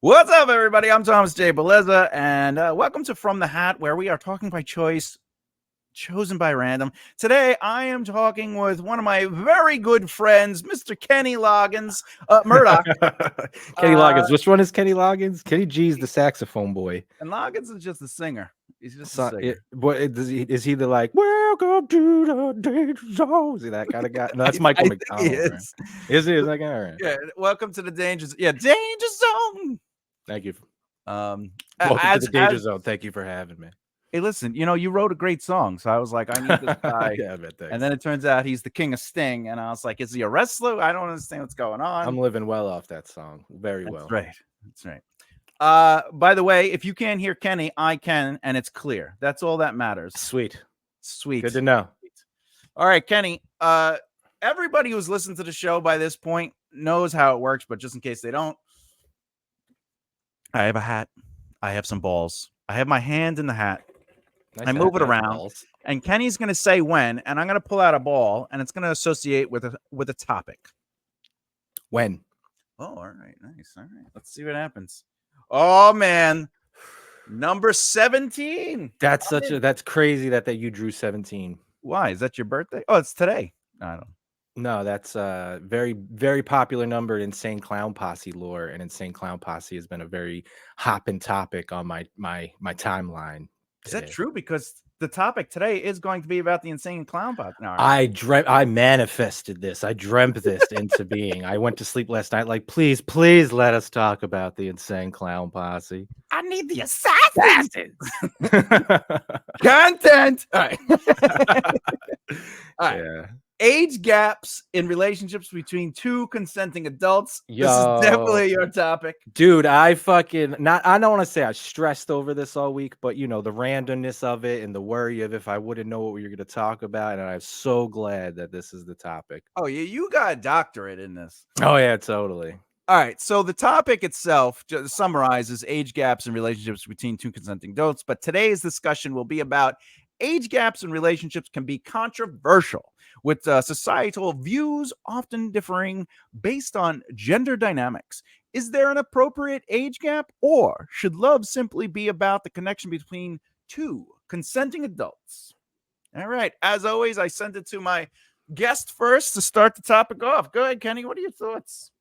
What's up, everybody? I'm Thomas J. Bellezza, and welcome to From the Hat, where we are talking by choice, chosen by random. Today, I am talking with one of my very good friends, Mr. Kenny Murdock. Kenny Uh, Loggins. Which one is Kenny Loggins? Kenny G's the saxophone boy. and Loggins is just a singer. He's just a So, singer. is he the like "Welcome to the danger zone"? Is he that kind of guy? No, that's Michael I think he McDonald, right? is. Is he? Is that guy? All right. Yeah, welcome to the danger. Yeah, danger zone. Thank you. Um, Welcome to as the danger zone. Thank you for having me. hey, listen, you wrote a great song, so I was like, I need this guy. Yeah, I bet. And Thanks. then it turns out he's the king of Sting, and I was like, is he a wrestler? I don't understand what's going on. I'm living well off that song. Very That's well. right. That's right. By the way, if you can't hear Kenny, I can, and it's clear. That's all that matters. Sweet. Sweet. Good to know. All right, Kenny. Everybody who's listened to the show by this point knows how it works, but just in case they don't, I have a hat. I have some balls. I have my hand in the hat. Nice I move it nice around, balls. and Kenny's going to say when, and I'm going to pull out a ball, and it's going to associate with a topic. When? Oh, all right, nice. All right, let's see what happens. Oh man, number 17. That's crazy that you drew 17. Why is that your birthday? Oh, it's today. I don't. No, that's a very, very popular number in Insane Clown Posse lore, and Insane Clown Posse has been a very hopping topic on my timeline. Is that true? Because the topic today is going to be about the Insane Clown Pot. No, I manifested this. I dreamt this into being. I went to sleep last night like, please, please let us talk about the Insane Clown Posse. I need the assassins. Content. All right. All right. Yeah. Age gaps in relationships between two consenting adults. Yo, this is definitely your topic. Dude, I don't want to say I stressed over this all week, but the randomness of it and the worry of if I wouldn't know what we were going to talk about. And I'm so glad that this is the topic. Oh, yeah, you got a doctorate in this. Oh, yeah, totally. All right. So the topic itself just summarizes age gaps in relationships between two consenting adults. But today's discussion will be about age gaps in relationships can be controversial, with societal views often differing based on gender dynamics. Is there an appropriate age gap, or should love simply be about the connection between two consenting adults? All right. As always, I send it to my guest first to start the topic off. Go ahead, Kenny. What are your thoughts?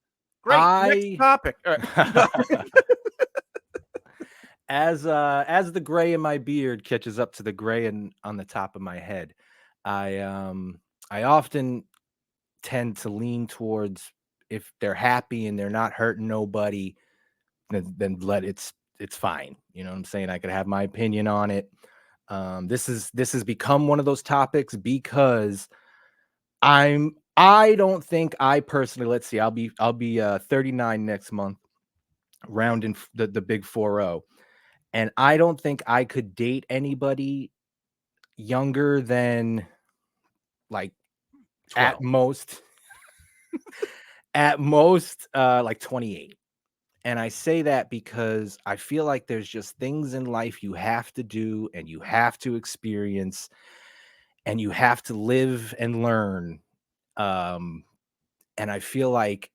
Great. Next topic. All right. As the gray in my beard catches up to the gray on the top of my head, I often tend to lean towards, if they're happy and they're not hurting nobody, then it's fine. You know what I'm saying? I could have my opinion on it. This has become one of those topics because I don't think I personally, let's see, I'll be 39 next month, rounding the big 40. And I don't think I could date anybody younger than like 12. at most like 28. And I say that because I feel like there's just things in life you have to do and you have to experience and you have to live and learn. And I feel like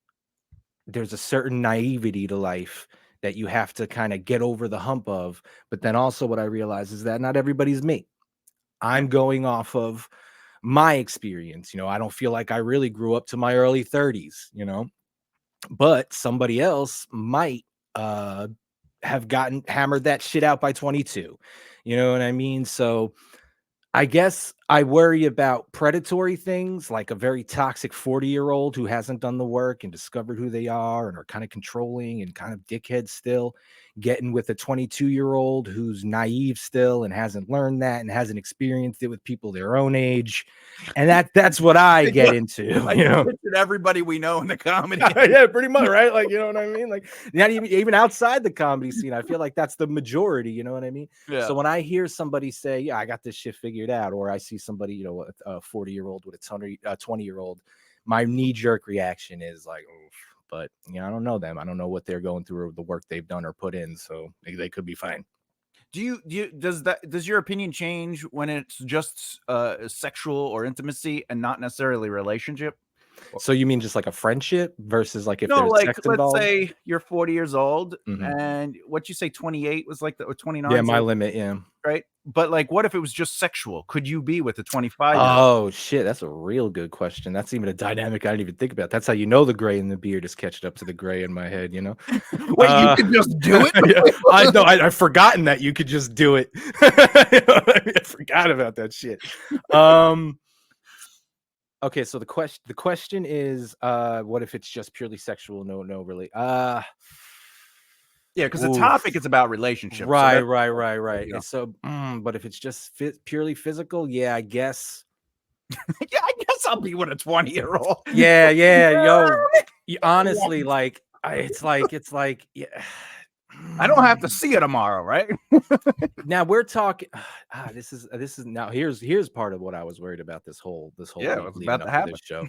there's a certain naivety to life that you have to kind of get over the hump of. But then also what I realize is that not everybody's me. I'm going off of my experience. I don't feel like I really grew up to my early 30s, but somebody else might have gotten hammered that shit out by 22. You know what I mean? So I guess I worry about predatory things, like a very toxic 40-year-old who hasn't done the work and discovered who they are and are kind of controlling and kind of dickhead still, getting with a 22-year-old who's naive still and hasn't learned that and hasn't experienced it with people their own age. And that's what I get into. Like, everybody we know in the comedy. Yeah, pretty much, right? Like, you know what I mean? Like, not even outside the comedy scene, I feel like that's the majority, you know what I mean? Yeah. So when I hear somebody say, yeah, I got this shit figured out, or I see somebody, a 40-year-old with a 20-year-old, my knee-jerk reaction is like, oof. But I don't know them. I don't know what they're going through or the work they've done or put in. So they could be fine. Does your opinion change when it's just sexual or intimacy and not necessarily relationship? So you mean just like a friendship versus like if No, there's like sex let's involved? say you're 40 years old, Mhm. and what you say 28 was like the or Yeah, 29, my limit, yeah. right? But like, what if it was just sexual? Could you be with a 25-year-old? Oh, shit, that's a real good question. That's even a dynamic I didn't even think about. That's how you know the gray in the beard is catching up to the gray in my head, you know? Wait, you could just do it? Yeah, I know, I've forgotten that you could just do it. I forgot about that shit. Okay, so the question is, what if it's just purely sexual? No, really. Yeah, because the topic Oof. is about relationships, so Right, that's right, right, right. you know. And so, but if it's just purely physical, yeah, I guess. Yeah, I guess I'll be with a 20-year-old. Yeah, yeah, yo, honestly, like, yeah. I don't have to see her tomorrow, right? Now we're talking. This is now here's part of what I was worried about this whole Yeah, week what's leading about to up to this happen. show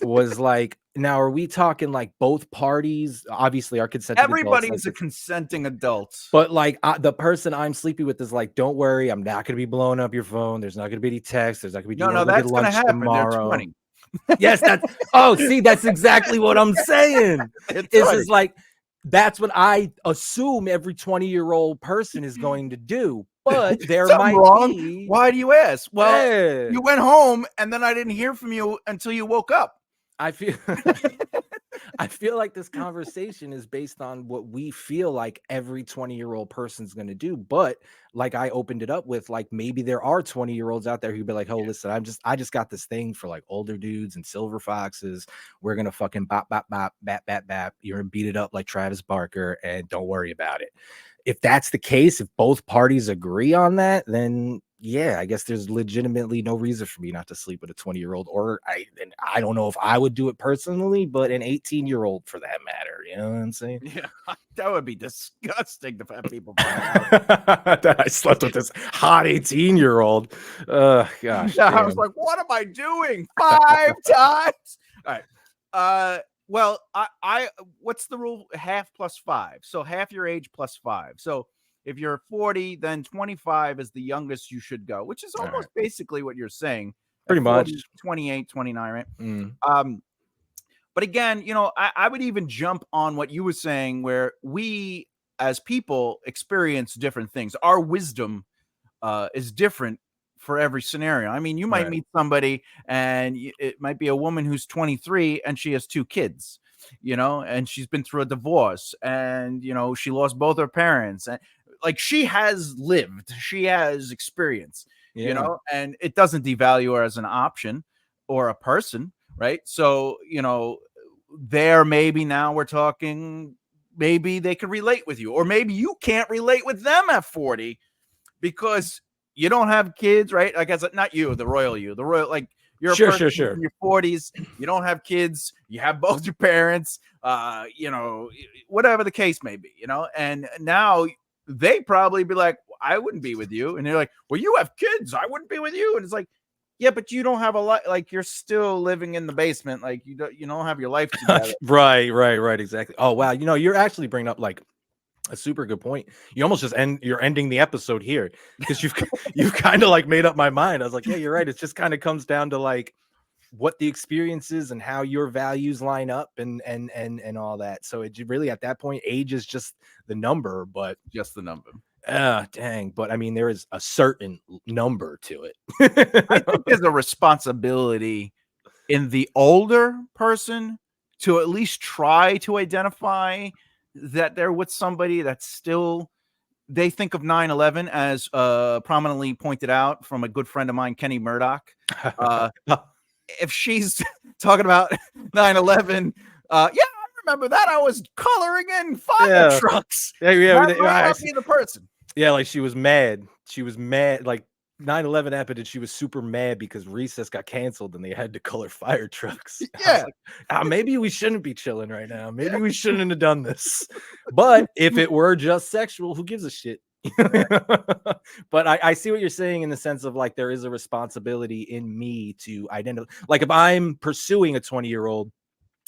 was like, now are we talking like both parties obviously are consenting adults, like Everybody's a consenting adult. but like the person I'm sleeping with is like, don't worry, I'm not gonna be blowing up your phone. There's not gonna be any text. There's not gonna be, do you No, want no, to go get that's gonna lunch happen. They're tomorrow? 20. Yes, that's oh, see, that's exactly what I'm saying. They're Is 20. is like that's what I assume every 20-year-old person is going to do. But there Something might wrong? be, Why do you ask? Well, yeah, you went home and then I didn't hear from you until you woke up. I feel I feel like this conversation is based on what we feel like every 20-year-old person's gonna do. But like I opened it up with, like maybe there are 20-year-olds out there who'd be like, oh, listen, I just got this thing for like older dudes and silver foxes. We're gonna fucking bop, bop, bop, bap, bap, bap. You're gonna beat it up like Travis Barker and don't worry about it. If that's the case, if both parties agree on that, then yeah, I guess there's legitimately no reason for me not to sleep with a 20-year-old, or I don't know if I would do it personally, but an 18-year-old for that matter. You know what I'm saying? Yeah, that would be disgusting to have people find out. That I slept with this hot 18-year-old. Gosh, Yeah, I was damn. like, what am I doing? 5 times? All right. Well, I what's the rule? Half plus 5. So half your age plus 5. So if you're 40, then 25 is the youngest you should go, which is All right. almost basically what you're saying. At Pretty much. 40, 28, 29, right? Mm, Um, but again, I would even jump on what you were saying, where we as people experience different things. Our wisdom is different for every scenario. I mean, you might right. meet somebody and it might be a woman who's 23 and she has 2 kids, and she's been through a divorce and, she lost both her parents. And like she has lived, she has experience, Yeah. and it doesn't devalue her as an option or a person, right? So, there maybe now we're talking, maybe they can relate with you, or maybe you can't relate with them at 40 because you don't have kids, right? Like, as not you, the royal, like you're a Sure, person sure, in sure. your 40s, you don't have kids, you have both your parents, whatever the case may be, and now they probably be like, I wouldn't be with you. And they're like, well, you have kids, I wouldn't be with you. And it's like, yeah, but you don't have a lot, like you're still living in the basement, like you don't have your life together. Right, right, right. Exactly. Oh wow. You're actually bringing up like a super good point. You almost you're ending the episode here because you've kind of like made up my mind. I was like, yeah, you're right. It just kind of comes down to like what the experience is and how your values line up and all that. So it really at that point, age is just the number, but Just the number. dang. But I mean, there is a certain number to I it. think there's a responsibility in the older person to at least try to identify that they're with somebody that's still, they think of 9/11 as prominently pointed out from a good friend of mine, Kenny Murdock. Uh, if she's talking about 9/11, yeah, I remember that. I was coloring in fire Yeah. trucks. Yeah, yeah, That might not be the person. yeah, like she was mad. She was mad. Like 9/11 happened and she was super mad because recess got canceled and they had to color fire trucks. I was Yeah. like, maybe we shouldn't be chilling right now. Maybe we shouldn't have done this. But if it were just sexual, who gives a shit? But I see what you're saying in the sense of like there is a responsibility in me to identify. Like if I'm pursuing a 20-year-old,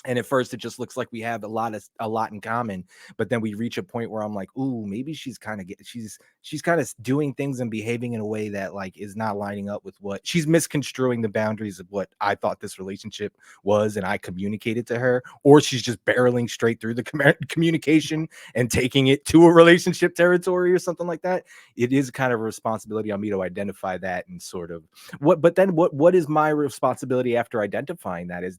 And at first it just looks like we have a lot in common, but then we reach a point where I'm like, ooh, maybe she's kind of she's kind of doing things and behaving in a way that like is not lining up with what she's misconstruing the boundaries of what I thought this relationship was, and I communicated to her, or she's just barreling straight through the communication and taking it to a relationship territory or something like that. It is kind of a responsibility on me to identify that and sort of what is my responsibility after identifying that is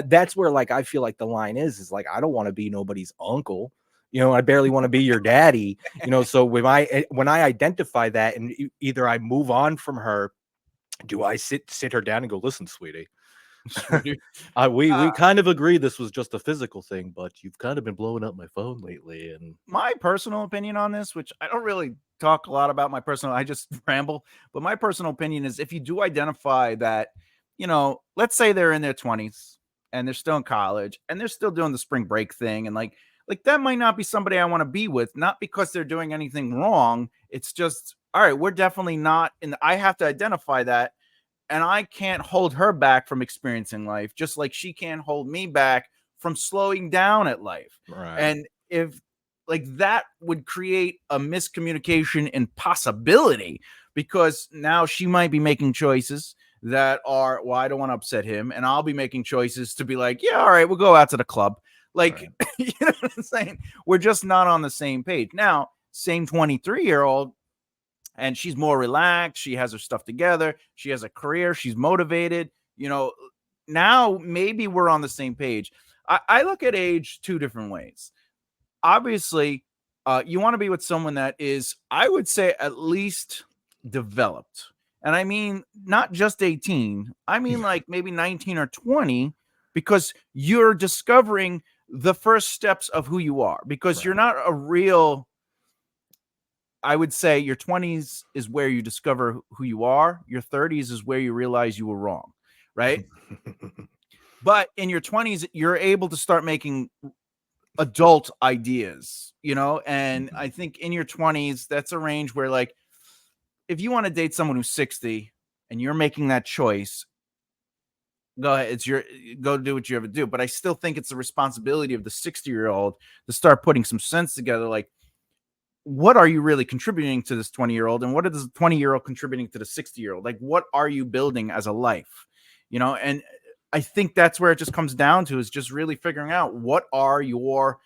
that's where like I feel like the line is like I don't want to be nobody's uncle. I barely want to be your daddy. So when I identify that and either I move on from her, do I sit her down and go, listen, sweetie, we kind of agree this was just a physical thing, but you've kind of been blowing up my phone lately. And my personal opinion on this, which I don't really talk a lot about my personal, I just ramble, but my personal opinion is if you do identify that, let's say they're in their 20s and they're still in college and they're still doing the spring break thing, and like that might not be somebody I want to be with, not because they're doing anything wrong. It's just, all right, we're definitely not I have to identify that, and I can't hold her back from experiencing life, just like she can't hold me back from slowing down at life. right. And if like that would create a miscommunication and possibility, because now she might be making choices that are, well, I don't want to upset him, and I'll be making choices to be like, yeah, all right, we'll go out to the club. Like, Right. you know what I'm saying? We're just not on the same page. Now, same 23-year-old, and she's more relaxed. She has her stuff together. She has a career. She's motivated. Now maybe we're on the same page. I look at age two different ways. Obviously, you want to be with someone that is, I would say, at least developed. And I mean, not just 18. I mean, like maybe 19 or 20, because you're discovering the first steps of who you are, because Right. you're not a real, I would say your 20s is where you discover who you are. Your 30s is where you realize you were wrong, right? But in your 20s, you're able to start making adult ideas, and I think in your 20s, that's a range where, like, if you want to date someone who's 60 and you're making that choice, go ahead. Go do what you ever do. But I still think it's the responsibility of the 60-year-old to start putting some sense together. Like, what are you really contributing to this 20-year-old, and what is the 20-year-old contributing to the 60-year-old? Like, what are you building as a life? And I think that's where it just comes down to, is just really figuring out what are your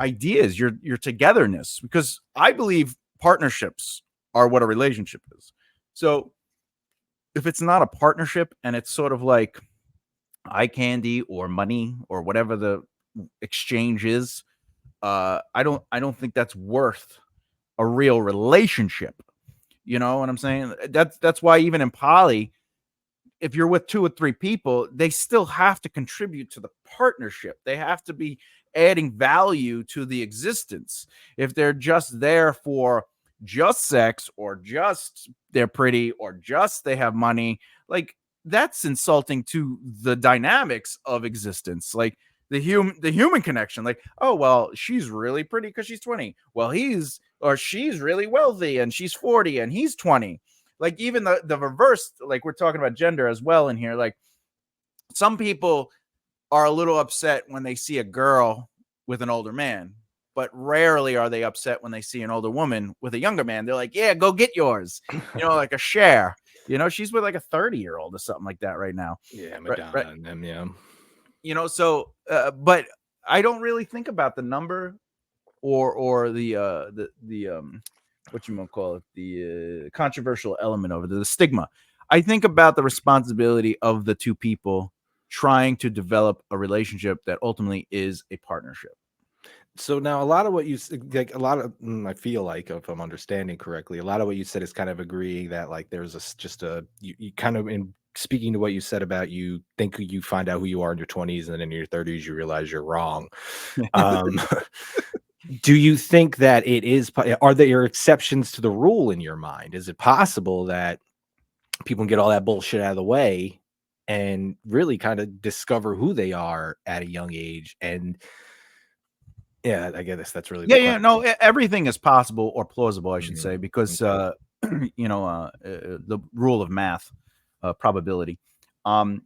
ideas, your togetherness, because I believe partnerships are what a relationship is. So if it's not a partnership and it's sort of like eye candy or money or whatever the exchange is, I don't think that's worth a real relationship. You know what I'm saying? That's why even in poly, if you're with two or three people, they still have to contribute to the partnership. They have to be adding value to the existence. If they're just there for just sex, or just they're pretty, or just they have money, like, that's insulting to the dynamics of existence. Like, the human connection. Like, oh, well, she's really pretty because she's 20. Well, she's really wealthy and she's 40 and he's 20. Like, even the reverse, like, we're talking about gender as well in here. Like, some people are a little upset when they see a girl with an older man, but rarely are they upset when they see an older woman with a younger man. They're like, yeah, go get yours, like a share. She's with like a 30-year-old or something like that right now. Yeah, Madonna right. and them, yeah. So but I don't really think about the number or the what you might call it, the controversial element of it, the stigma. I think about the responsibility of the two people trying to develop a relationship that ultimately is a partnership. So now a lot of what you like, a lot of I feel like, if I'm understanding correctly, a lot of what you said is kind of agreeing that like there's just you kind of, in speaking to what you said about, you think you find out who you are in your 20s, and then in your 30s you realize you're wrong. Um, do you think that are there exceptions to the rule in your mind? Is it possible that people can get all that bullshit out of the way and really kind of discover who they are at a young age? And yeah, I guess that's really the question. No, everything is possible, or plausible, I should say, Mhm. because Okay. the rule of math, probability. Um,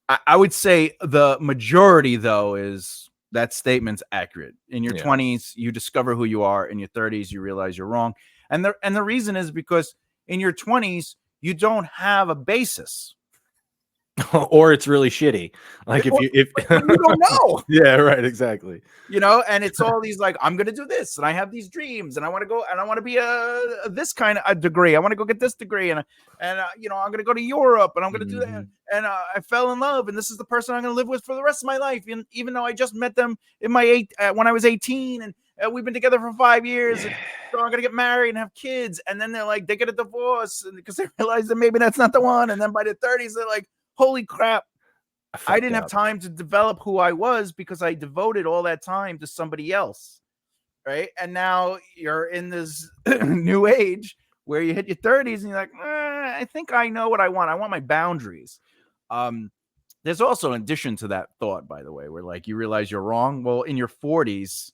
I would say the majority, though, is that statement's accurate. In your Yeah. 20s, you discover who you are. In your 30s, you realize you're wrong. And the reason is because in your 20s, you don't have a basis. Or it's really shitty. Like if you don't know. Yeah, right, exactly. And it's all these like, I'm gonna do this, and I have these dreams, and I want to go, and I want to be a this kind of a degree. I want to go get this degree, and I'm gonna go to Europe, and I'm gonna do that. And I fell in love, and this is the person I'm gonna live with for the rest of my life. And even though I just met them in when I was 18, and we've been together for 5 years, and so I'm gonna get married and have kids, and then they get a divorce because they realize that maybe that's not the one, and then by the 30s they're like, holy crap. I didn't have time to develop who I was because I devoted all that time to somebody else, right? And now you're in this new age where you hit your 30s and you're like, I think I know what I want. I want my boundaries. There's also an addition to that thought, by the way, where like you realize you're wrong. Well, in your 40s,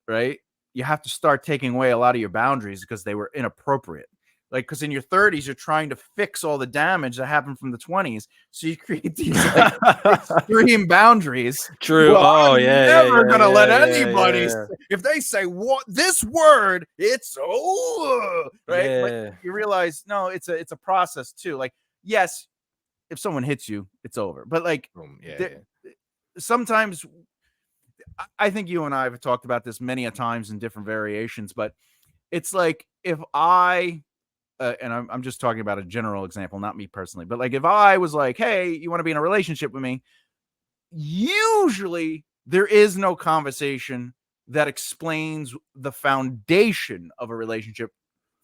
right, you have to start taking away a lot of your boundaries because they were inappropriate. Like, because in your 30s, you're trying to fix all the damage that happened from the 20s. So you create these like, extreme boundaries. True. Well, I'm never going to let anybody, if they say what this word, it's over, right? Yeah. But you realize, no, it's a process too. Like, yes, if someone hits you, it's over. But like, sometimes, I think you and I have talked about this many a times in different variations, but it's like if and I'm just talking about a general example, not me personally, but like if I was like, hey, you want to be in a relationship with me? Usually there is no conversation that explains the foundation of a relationship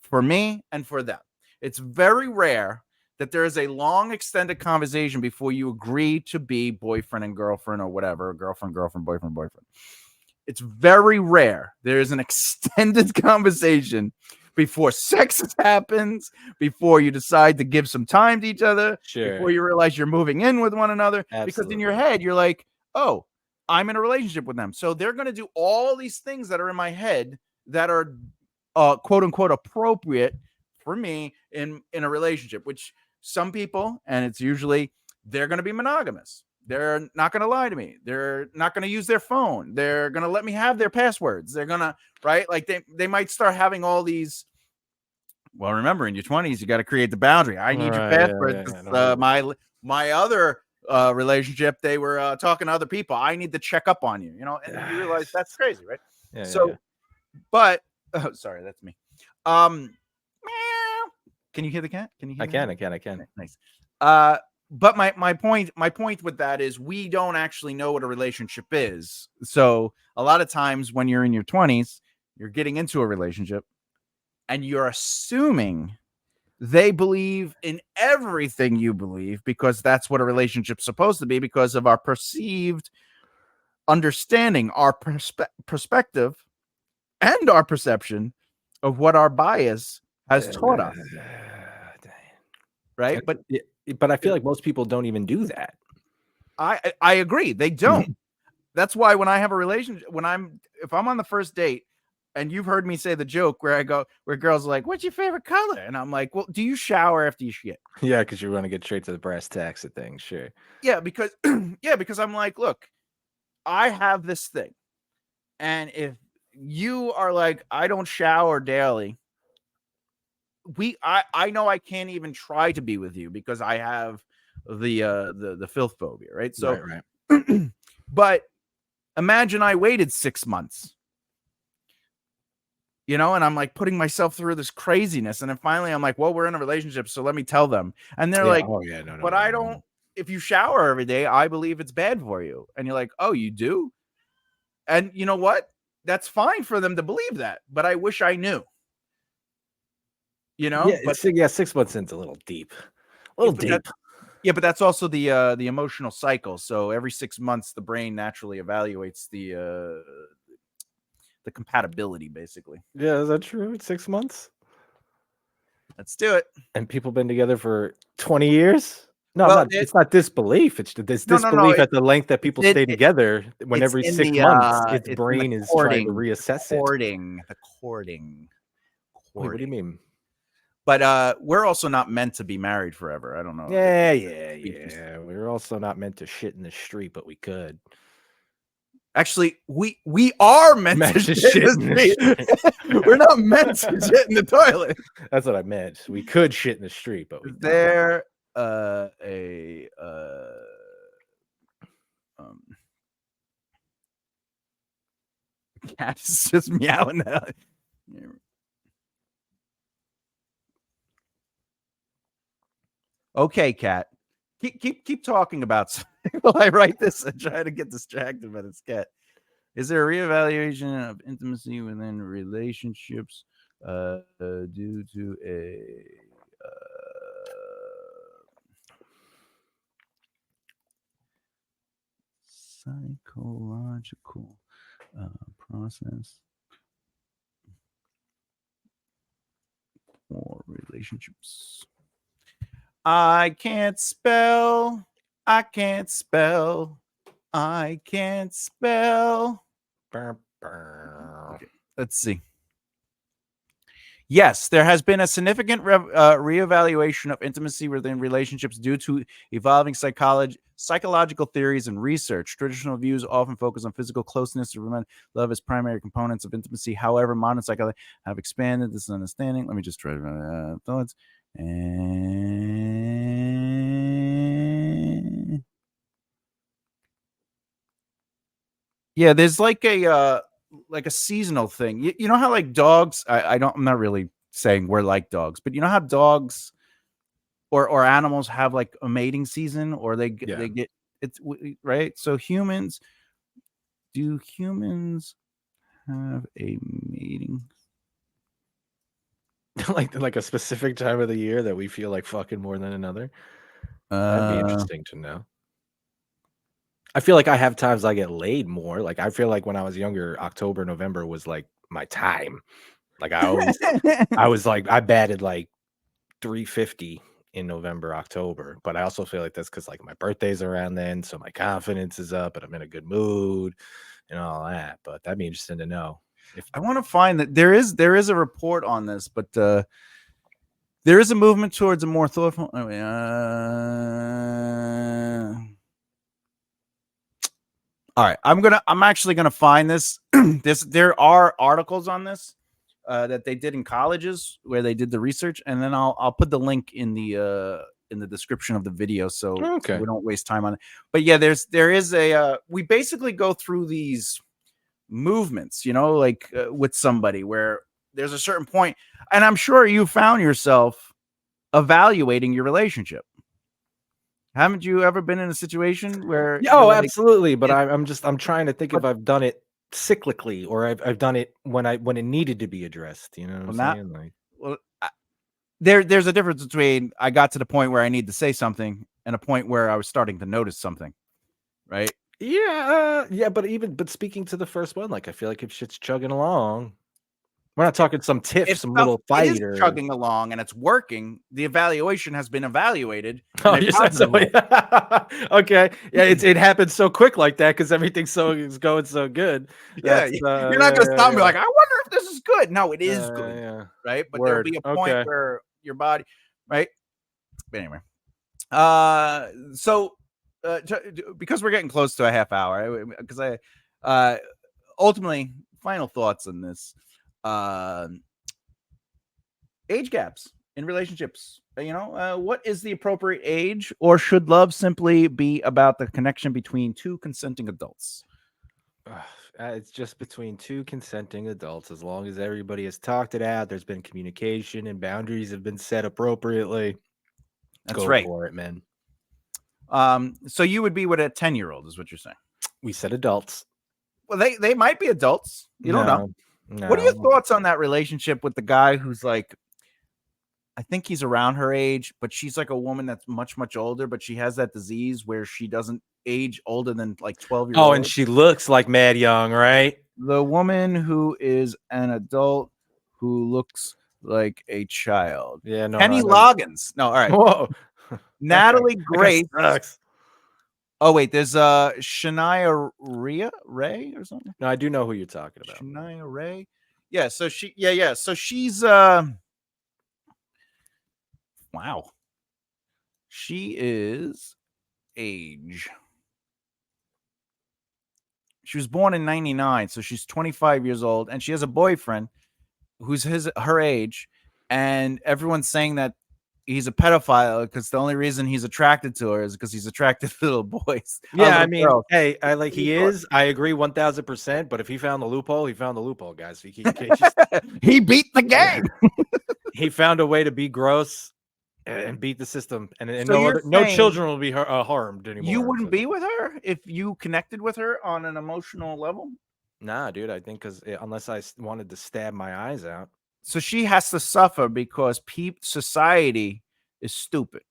for me and for them. It's very rare that there is a long extended conversation before you agree to be boyfriend and girlfriend or whatever, girlfriend, boyfriend. It's very rare. There is an extended conversation before sex happens, before you decide to give some time to each other, before you realize you're moving in with one another. Absolutely. Because in your head, you're like, oh, I'm in a relationship with them. So they're going to do all these things that are in my head that are quote unquote appropriate for me in a relationship, which some people, and it's usually, they're going to be monogamous. They're not going to lie to me. They're not going to use their phone. They're going to let me have their passwords. They're going to, right? Like they might start having all these. Well, remember, in your 20s, you got to create the boundary. I need your password. My other relationship, they were talking to other people. I need to check up on you, and you realize that's crazy, right? But sorry, that's me. Can you hear the cat? Can you hear I can. Nice. But my point with that is we don't actually know what a relationship is. So a lot of times when you're in your 20s, you're getting into a relationship and you're assuming they believe in everything you believe because that's what a relationship's supposed to be because of our perceived understanding, our perspective, and our perception of what our bias has taught us. Right? But I feel like most people don't even do that. I agree. They don't. That's why when I have a relationship, if I'm on the first date, and you've heard me say the joke where girls are like, what's your favorite color? And I'm like, well, do you shower after you shit? Yeah, because you want to get straight to the brass tacks of things. Sure. Yeah, because I'm like, look, I have this thing. And if you are like, I don't shower daily, I know I can't even try to be with you because I have the filth phobia, right? So right. But imagine I waited 6 months. And I'm like putting myself through this craziness. And then finally I'm like, well, we're in a relationship, so let me tell them. And they're like, oh yeah, no, but I don't, if you shower every day, I believe it's bad for you. And you're like, oh, you do? And you know what? That's fine for them to believe that, but I wish I knew. But 6 months into a little deep. Deep. But that's also the emotional cycle. So every 6 months, the brain naturally evaluates the compatibility, basically. Yeah, is that true? 6 months? Let's do it. And people been together for 20 years? No, it's not disbelief. It's disbelief at the length that people stay together. When every 6 months, its brain is trying to reassess it. The courting. Wait, what do you mean? But we're also not meant to be married forever. I don't know. Yeah. We're also not meant to shit in the street, but we could. Actually, we are meant to shit in the street. We're not meant to shit in the toilet. That's what I meant. We could shit in the street, but we Is don't. there cat is just meowing out. Okay, cat. Keep talking about something while I write this and try to get distracted by this cat. Is there a reevaluation of intimacy within relationships due to a psychological process or relationships? I can't spell. I can't spell. I can't spell. Okay, let's see. Yes, there has been a significant reevaluation of intimacy within relationships due to evolving psychological theories and research. Traditional views often focus on physical closeness and love as primary components of intimacy. However, modern psychology have expanded this understanding. Let me just try to thoughts. And yeah, there's like a seasonal thing. You know how like dogs, I'm not really saying we're like dogs, but you know how dogs or animals have like a mating season, or they get it's right. So do humans have a mating? like a specific time of the year that we feel like fucking more than another? That'd be interesting to know. I feel like I have times I get laid more. Like I feel like when I was younger, October, November was like my time. Like I was like I batted like 350 in November, October. But I also feel like that's because like my birthday's around then, so my confidence is up and I'm in a good mood and all that. But that'd be interesting to know. If I want to find that there is a report on this, but there is a movement towards a more thoughtful. All right, I'm actually gonna find this. There are articles on this that they did in colleges where they did the research, and then I'll put the link in the description of the video so we don't waste time on it. But yeah, there is a we basically go through these movements, like with somebody where there's a certain point, and I'm sure you found yourself evaluating your relationship. Haven't you ever been in a situation where? Oh, absolutely. But I'm trying to think if I've done it cyclically or I've done it when it needed to be addressed. You know what I'm saying? Like, well, there's a difference between I got to the point where I need to say something and a point where I was starting to notice something, right? Yeah. But speaking to the first one, like I feel like if shit's chugging along, we're not talking some tiff, some little fight, it is chugging along and it's working. The evaluation has been evaluated. Oh, you said so. Okay, yeah, it happened so quick like that because everything's going so good. Yeah, you're not gonna stop and be like, I wonder if this is good. No, it is good, right? But there'll be a point where your body, right? But anyway, so because we're getting close to a half hour, because I ultimately final thoughts on this. Age gaps in relationships. What is the appropriate age, or should love simply be about the connection between two consenting adults? It's just between two consenting adults. As long as everybody has talked it out, there's been communication and boundaries have been set appropriately. That's right. For it, man. So you would be with a 10-year-old, is what you're saying? We said adults. Well, they might be adults. You don't know. No. What are your thoughts on that relationship with the guy who's like, I think he's around her age, but she's like a woman that's much, much older, but she has that disease where she doesn't age older than like 12 years old. Oh, and she looks like mad young, right? The woman who is an adult who looks like a child. Yeah, no. Kenny Loggins. No, all right. Whoa. Natalie Grace. Oh, wait, there's Shania Ray or something? No, I do know who you're talking about. Shania Ray. Yeah, so so she's Wow. She is age. She was born in 99, so she's 25 years old, and she has a boyfriend who's her age, and everyone's saying that he's a pedophile because the only reason he's attracted to her is because he's attracted to little boys. Yeah, I Little mean, girls. hey, he is. I agree 1000%. But if he found the loophole, he found the loophole, guys. He can't just. He beat the game. He found a way to be gross and beat the system, and So you're no saying children will be harmed anymore. you wouldn't be with her if you connected with her on an emotional level? Nah, dude. I think because unless I wanted to stab my eyes out. So she has to suffer because society is stupid.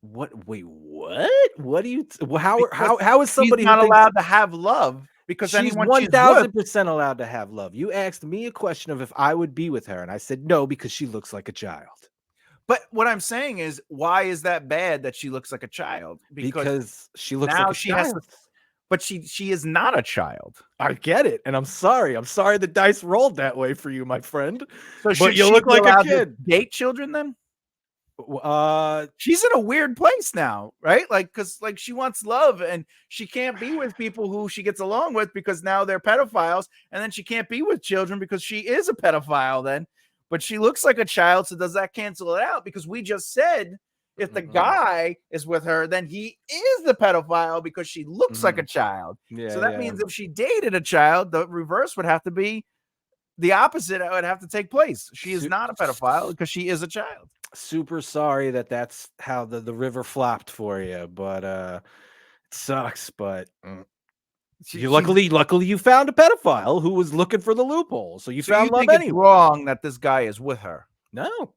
What? Wait, what? What do you? How is She's somebody not who thinks allowed to have love because she's anyone she's with 1000% allowed to have love? You asked me a question of if I would be with her, and I said no because she looks like a child. But what I'm saying is, why is that bad that she looks like a child? Because she looks now like a she child. has to, but she is not a child. I get it, and I'm sorry. I'm sorry the dice rolled that way for you, my friend. So But you look like a kid. Date children then? Uh, She's in a weird place now, right? Like, because like she wants love and she can't be with people who she gets along with because now they're pedophiles, and then she can't be with children because she is a pedophile then. But she looks like a child, so does that cancel it out? Because we just said if the guy is with her, then he is the pedophile because she looks like a child. Yeah, so that means if she dated a child, the reverse would have to be the opposite. Would have to take place. She is not a pedophile because she is a child. Super sorry that that's how the river flopped for you, but it sucks. But luckily you found a pedophile who was looking for the loophole, so you found love anyway. It's wrong that this guy is with her? No.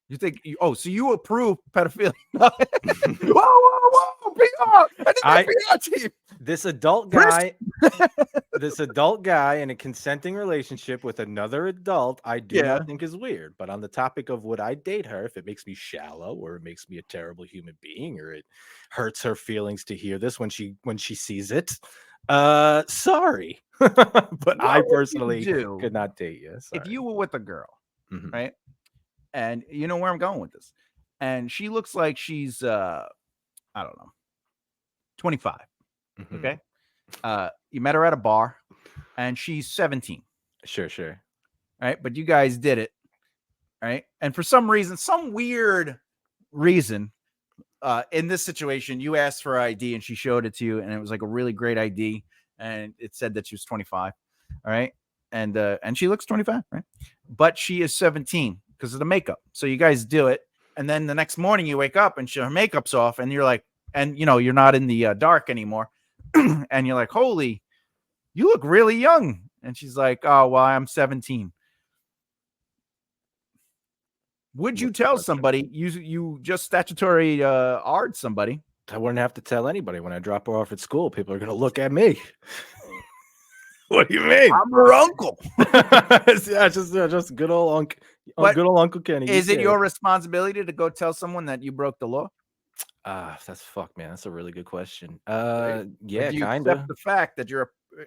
You think? So you approve pedophilia? whoa! PR team. This adult guy, this adult guy in a consenting relationship with another adult, I do not think is weird. But on the topic of would I date her if it makes me shallow or it makes me a terrible human being or it hurts her feelings to hear this when she sees it, sorry, but I personally could not date you. Sorry. If you were with a girl, right? And you know where I'm going with this. And she looks like she's, I don't know, 25. Okay. You met her at a bar and she's 17. Sure. Right. But you guys did it. Right. And for some reason, some weird reason, in this situation, you asked for ID and she showed it to you. And it was like a really great ID. And it said that she was 25. All right. And she looks 25. Right. But she is 17. Because of the makeup. So you guys do it. And then the next morning you wake up and her makeup's off and you're like, and you know, you're not in the dark anymore. And you're like, holy, you look really young. And she's like, oh, well, I'm 17. Would you tell somebody you just statutory R'd somebody? I wouldn't have to tell anybody when I drop her off at school. People are going to look at me. What do you mean? I'm her uncle. Yeah, just good old uncle. Good old Uncle Kenny. Is it your responsibility to go tell someone that you broke the law? That's man. That's a really good question. Right? Yeah, kind of. The fact that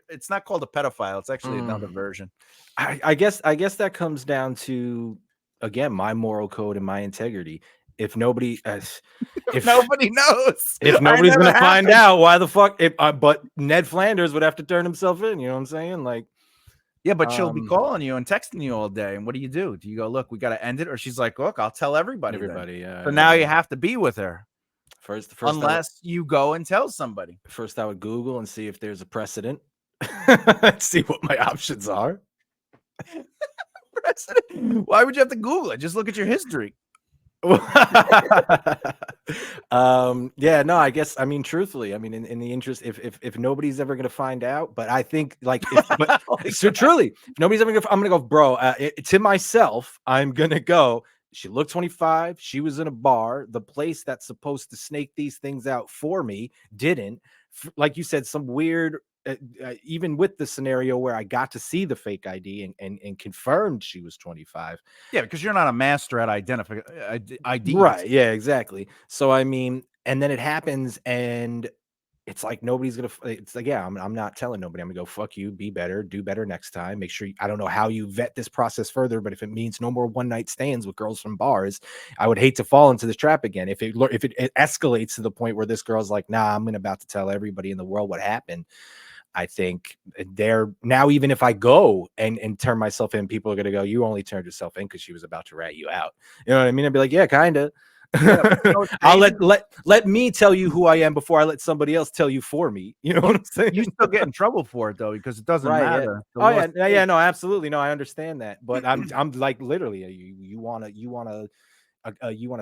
it's not called a pedophile. It's actually another version. I guess that comes down to, again, my moral code and my integrity. If nobody, if nobody knows, if nobody's gonna find out, why the fuck? But Ned Flanders would have to turn himself in. You know what I'm saying? Like, yeah, but she'll be calling you and texting you all day. And what do? Do you go, look, we got to end it? Or she's like, look, I'll tell everybody. So now you have to be with her. First, unless you go and tell somebody. First, I would Google and see if there's a precedent. See what my options are. Precedent? Why would you have to Google it? Just look at your history. Yeah, no, I guess, I mean, truthfully, I mean, in the interest, if nobody's ever gonna find out, but I think, like, so truly, if nobody's ever I'm gonna go, bro, to myself, I'm gonna go, she looked 25, she was in a bar, the place that's supposed to snake these things out for me didn't, like you said, some weird, even with the scenario where I got to see the fake ID and confirmed she was 25. Yeah, because you're not a master at identifying IDs. Right. Yeah, exactly. So, I mean, and then it happens and it's like nobody's gonna. It's like, yeah, I'm not telling nobody. I'm gonna go, fuck you, be better, do better next time. Make sure I don't know how you vet this process further, but if it means no more one night stands with girls from bars, I would hate to fall into this trap again. If it escalates to the point where this girl's like, nah, I'm about to tell everybody in the world what happened. I think they're now, even if I go and turn myself in, people are gonna go, you only turned yourself in because she was about to rat you out. You know what I mean? I'd be like, yeah, kind of. Yeah, but you know what's I'll crazy? let me tell you who I am before I let somebody else tell you for me. You know what I'm You saying? still get in trouble for it though, because it doesn't Right. Yeah. matter. The Oh law yeah. stays. Yeah. No, absolutely. No, I understand that. But I'm like, literally, you want a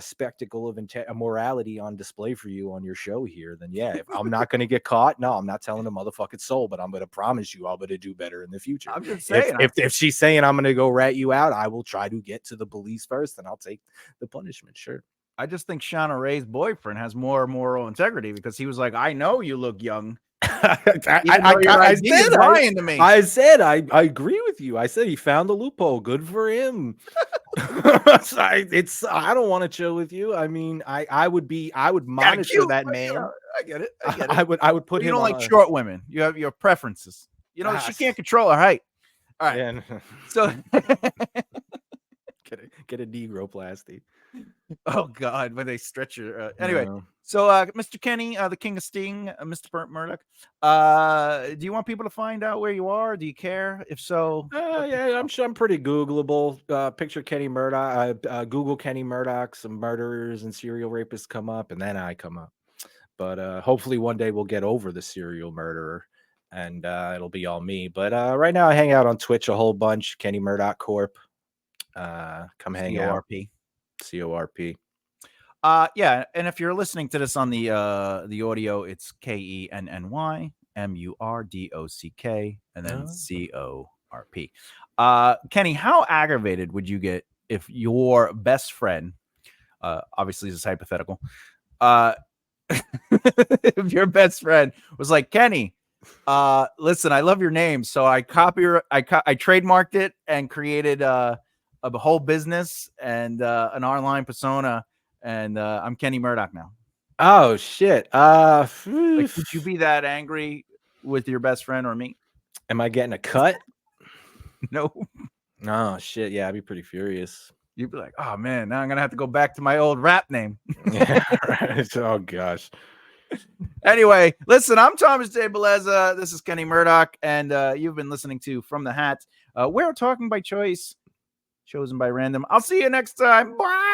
spectacle of a morality on display for you on your show here, then yeah, if I'm not going to get caught, no, I'm not telling a motherfucking soul, but I'm going to promise you I'm going to do better in the future. I'm just If saying. if she's saying I'm going to go rat you out, I will try to get to the police first, and I'll take the punishment. Sure. I just think Shauna Ray's boyfriend has more moral integrity because he was like, I know you look young. Even though your ID is lying to me. I said I agree with you. I said he found the loophole. Good for him. I don't want to chill with you. I mean, I would monitor Cute, that but, man. you know, I get it. I get it. I would put But you him don't on like short women. You have your preferences. You know, she can't control her height. All right. Yeah. So get a negroplasty. oh God, when they stretch your anyway. No. So Mr. Kenny, the King of Sting, Mr. Murdock, do you want people to find out where you are? Do you care? If so, Yeah, I'm sure I'm pretty Googleable. Picture Kenny Murdock, Google Kenny Murdock, some murderers and serial rapists come up, and then I come up. But hopefully one day we'll get over the serial murderer, and it'll be all me. But right now I hang out on Twitch a whole bunch. Kenny Murdock Corp. Come hang out. CORP. Yeah, and if you're listening to this on the audio, it's KENNY MURDOCK and then CORP. Kenny, how aggravated would you get if your best friend, obviously this is hypothetical, if your best friend was like, Kenny, listen, I love your name, so I trademarked it and created a whole business and an online persona, and I'm Kenny Murdock now. Oh shit. Like, would you be that angry with your best friend or me? Am I getting a cut? No. Oh shit. Yeah, I'd be pretty furious. You'd be like, oh man, now I'm gonna have to go back to my old rap name. Yeah, right. Oh gosh. Anyway, listen, I'm Thomas J. Bellezza. This is Kenny Murdock, and you've been listening to From the Hat. We're talking by choice, chosen by random. I'll see you next time. Bye.